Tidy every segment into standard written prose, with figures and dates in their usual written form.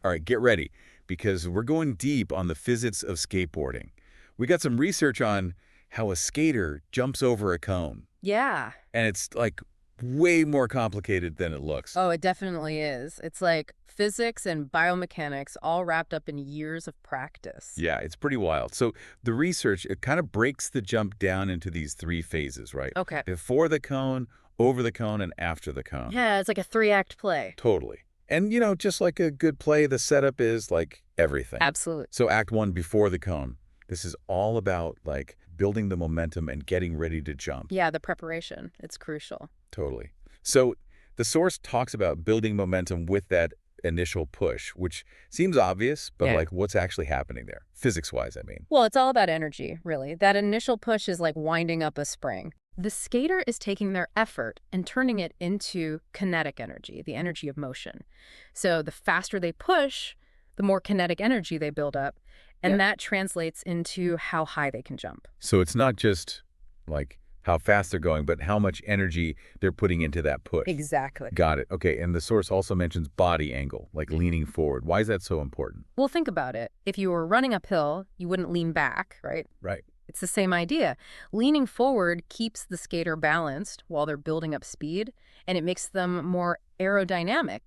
All right, get ready, because we're going deep on the physics of skateboarding. We got some research on how a skater jumps over a cone, Yeah. and it's like way more complicated than it looks. Oh, it definitely is. It's like physics and biomechanics all wrapped up in years of practice. Yeah, it's pretty wild. So the research, it kind of breaks the jump down into these three phases, right? Okay. Before the cone, over the cone, and after the cone. Yeah, it's like a three-act play. Totally. And, just like a good play, the setup is like everything. Absolutely. So act one, before the cone. This is all about like building the momentum and getting ready to jump. Yeah, the preparation. It's crucial. Totally. So the source talks about building momentum with that initial push, which seems obvious, but Yeah. like what's actually happening there? Physics-wise, I mean. Well, it's all about energy, really. That initial push is like winding up a spring. The skater is taking their effort and turning it into kinetic energy, the energy of motion. So the faster they push, the more kinetic energy they build up, and that translates into how high they can jump. So it's not just like how fast they're going, but how much energy they're putting into that push. Exactly. Got it. Okay, and the source also mentions body angle, like leaning forward. Why is that so important? Well, think about it. If you were running uphill, you wouldn't lean back, right? Right. It's the same idea. Leaning forward keeps the skater balanced while they're building up speed, and it makes them more aerodynamic,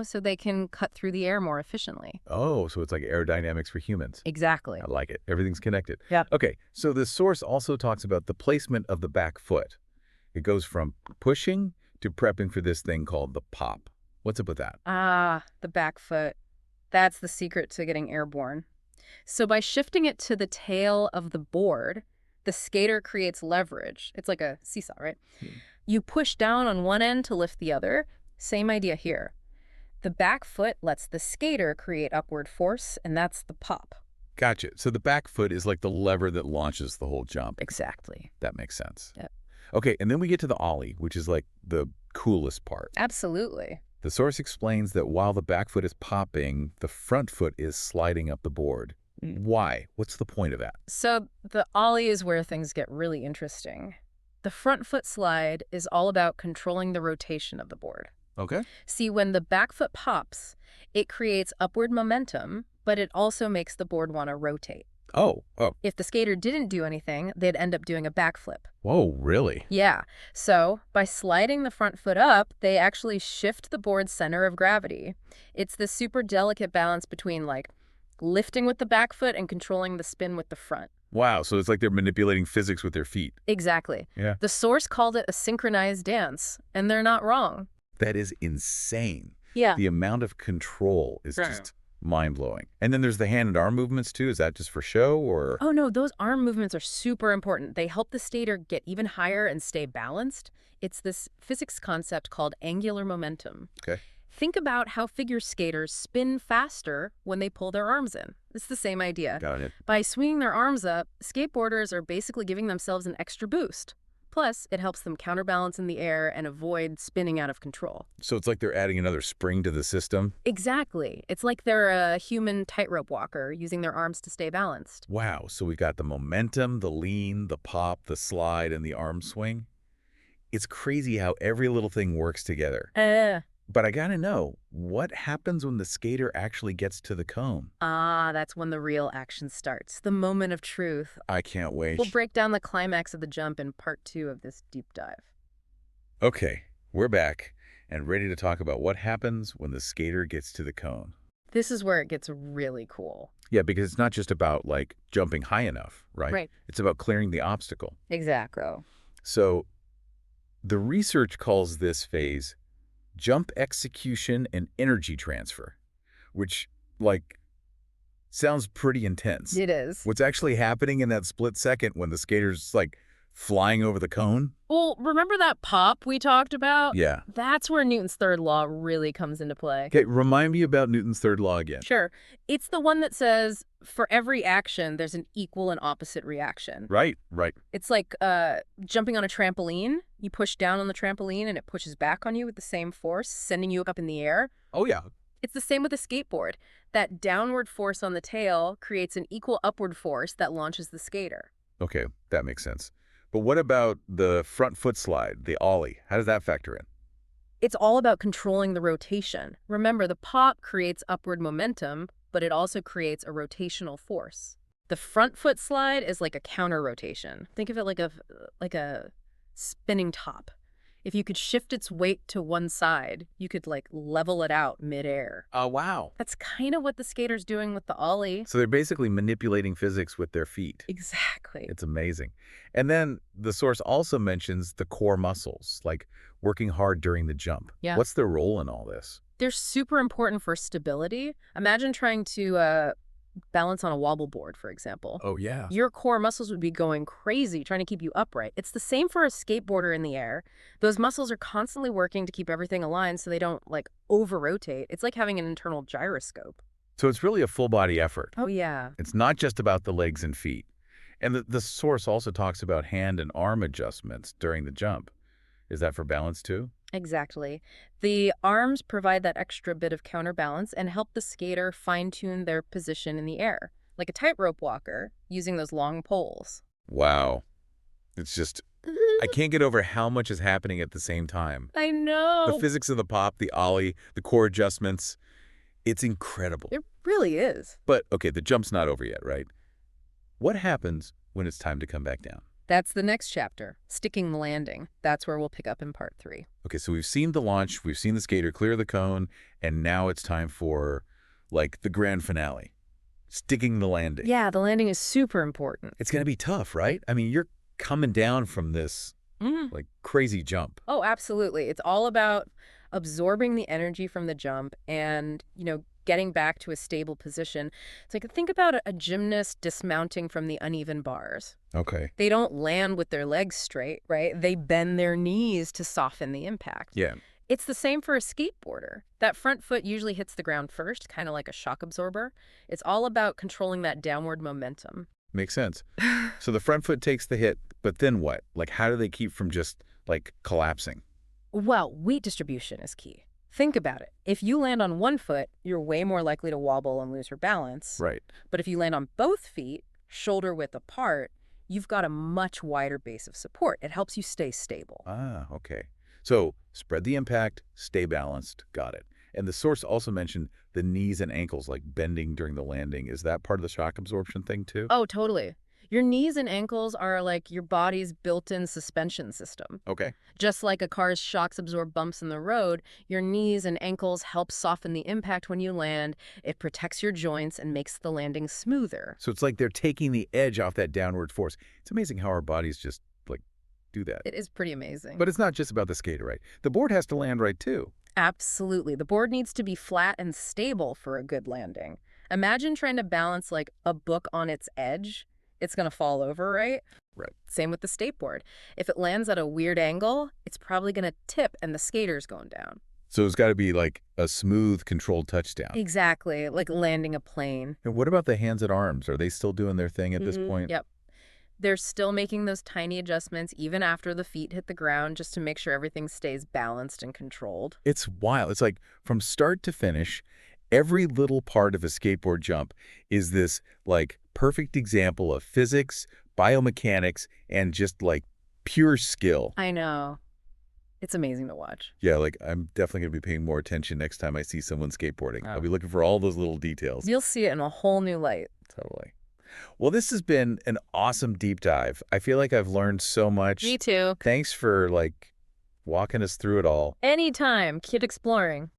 so they can cut through the air more efficiently. Oh, so it's like aerodynamics for humans. Exactly. I like it. Everything's connected. Yeah. Okay, so the source also talks about the placement of the back foot. It goes from pushing to prepping for this thing called the pop. What's up with that? Ah, the back foot. That's the secret to getting airborne. So by shifting it to the tail of the board, the skater creates leverage. It's like a seesaw, right? You push down on one end to lift the other. Same idea here. The back foot lets the skater create upward force, and that's the pop. Gotcha. So the back foot is like the lever that launches the whole jump. Exactly. That makes sense. Yep. Okay, and then we get to the ollie, which is like the coolest part. Absolutely. The source explains that while the back foot is popping, the front foot is sliding up the board. Why? What's the point of that? So the ollie is where things get really interesting. The front foot slide is all about controlling the rotation of the board. Okay. See, when the back foot pops, it creates upward momentum, but it also makes the board want to rotate. Oh. If the skater didn't do anything, they'd end up doing a backflip. Whoa, really? Yeah. So by sliding the front foot up, they actually shift the board's center of gravity. It's this super delicate balance between like lifting with the back foot and controlling the spin with the front. Wow, so it's like they're manipulating physics with their feet. Exactly. Yeah. The source called it a synchronized dance, and they're not wrong. That is insane. Yeah. The amount of control is Right. just mind-blowing. And then there's the hand and arm movements too. Is that just for show or? Oh, no, those arm movements are super important. They help the skater get even higher and stay balanced. It's this physics concept called angular momentum. Okay. Think about how figure skaters spin faster when they pull their arms in. It's the same idea. Got it. By swinging their arms up, skateboarders are basically giving themselves an extra boost. Plus, it helps them counterbalance in the air and avoid spinning out of control. So it's like they're adding another spring to the system? Exactly. It's like they're a human tightrope walker using their arms to stay balanced. Wow, so we've got the momentum, the lean, the pop, the slide, and the arm swing. It's crazy how every little thing works together. But I gotta know, what happens when the skater actually gets to the cone? That's when the real action starts. The moment of truth. I can't wait. We'll break down the climax of the jump in part 2 of this deep dive. Okay, we're back and ready to talk about what happens when the skater gets to the cone. This is where it gets really cool. Yeah, because it's not just about, like, jumping high enough, right? Right. It's about clearing the obstacle. Exactly. So the research calls this phase jump execution and energy transfer, which, like, sounds pretty intense. It is. What's actually happening in that split second when the skater's, like, flying over the cone? Well, remember that pop we talked about? Yeah. That's where Newton's third law really comes into play. Okay, remind me about Newton's third law again. Sure. It's the one that says, for every action, there's an equal and opposite reaction. Right. It's like jumping on a trampoline. You push down on the trampoline and it pushes back on you with the same force, sending you up in the air. Oh, yeah. It's the same with a skateboard. That downward force on the tail creates an equal upward force that launches the skater. Okay, that makes sense. But what about the front foot slide, the ollie? How does that factor in? It's all about controlling the rotation. Remember, the pop creates upward momentum, but it also creates a rotational force. The front foot slide is like a counter rotation. Think of it like a spinning top. If you could shift its weight to one side, you could like level it out midair. Oh, wow. That's kind of what the skater's doing with the ollie. So they're basically manipulating physics with their feet. Exactly. It's amazing. And then the source also mentions the core muscles, like working hard during the jump. Yeah. What's their role in all this? They're super important for stability. Imagine trying to balance on a wobble board, for example. Oh, yeah. Your core muscles would be going crazy trying to keep you upright. It's the same for a skateboarder in the air. Those muscles are constantly working to keep everything aligned so they don't, like, over-rotate. It's like having an internal gyroscope. So it's really a full-body effort. Oh, yeah. It's not just about the legs and feet. And the source also talks about hand and arm adjustments during the jump. Is that for balance too? Exactly. The arms provide that extra bit of counterbalance and help the skater fine-tune their position in the air, like a tightrope walker using those long poles. Wow. It's just, I can't get over how much is happening at the same time. I The know. physics of the pop, the ollie, the core adjustments, it's incredible. It really is. But, okay, the jump's not over yet, right? What happens when it's time to come back down? That's the next chapter, sticking the landing. That's where we'll pick up in part 3. Okay, so we've seen the launch, we've seen the skater clear the cone, and now it's time for, like, the grand finale. Sticking the landing. Yeah, the landing is super important. It's going to be tough, right? I mean, you're coming down from this, like, crazy jump. Oh, absolutely. It's all about absorbing the energy from the jump and, getting back to a stable position. It's like, think about a gymnast dismounting from the uneven bars. Okay. They don't land with their legs straight, right? They bend their knees to soften the impact. Yeah. It's the same for a skateboarder. That front foot usually hits the ground first, kind of like a shock absorber. It's all about controlling that downward momentum. Makes sense. So the front foot takes the hit, but then what? Like, how do they keep from just, like, collapsing? Well, weight distribution is key. Think about it. If you land on one foot, you're way more likely to wobble and lose your balance. Right. But if you land on both feet, shoulder width apart, you've got a much wider base of support. It helps you stay stable. Ah, okay. So spread the impact, stay balanced. Got it. And the source also mentioned the knees and ankles, like bending during the landing. Is that part of the shock absorption thing too? Oh, totally. Your knees and ankles are like your body's built-in suspension system. Okay. Just like a car's shocks absorb bumps in the road, your knees and ankles help soften the impact when you land. It protects your joints and makes the landing smoother. So it's like they're taking the edge off that downward force. It's amazing how our bodies just, like, do that. It is pretty amazing. But it's not just about the skater, right? The board has to land right too. Absolutely. The board needs to be flat and stable for a good landing. Imagine trying to balance like a book on its edge. It's going to fall over, right? Right. Same with the skateboard. If it lands at a weird angle, it's probably going to tip and the skater's going down. So it's got to be like a smooth, controlled touchdown. Exactly, like landing a plane. And what about the hands and arms? Are they still doing their thing at this point? Yep. They're still making those tiny adjustments even after the feet hit the ground just to make sure everything stays balanced and controlled. It's wild. It's like from start to finish, every little part of a skateboard jump is this, like, perfect example of physics, biomechanics, and just, like, pure skill. I know. It's amazing to watch. Yeah, like, I'm definitely going to be paying more attention next time I see someone skateboarding. I'll be looking for all those little details. You'll see it in a whole new light. Totally. Well, this has been an awesome deep dive. I feel like I've learned so much. Me too. Thanks for, like, walking us through it all. Anytime. Keep exploring.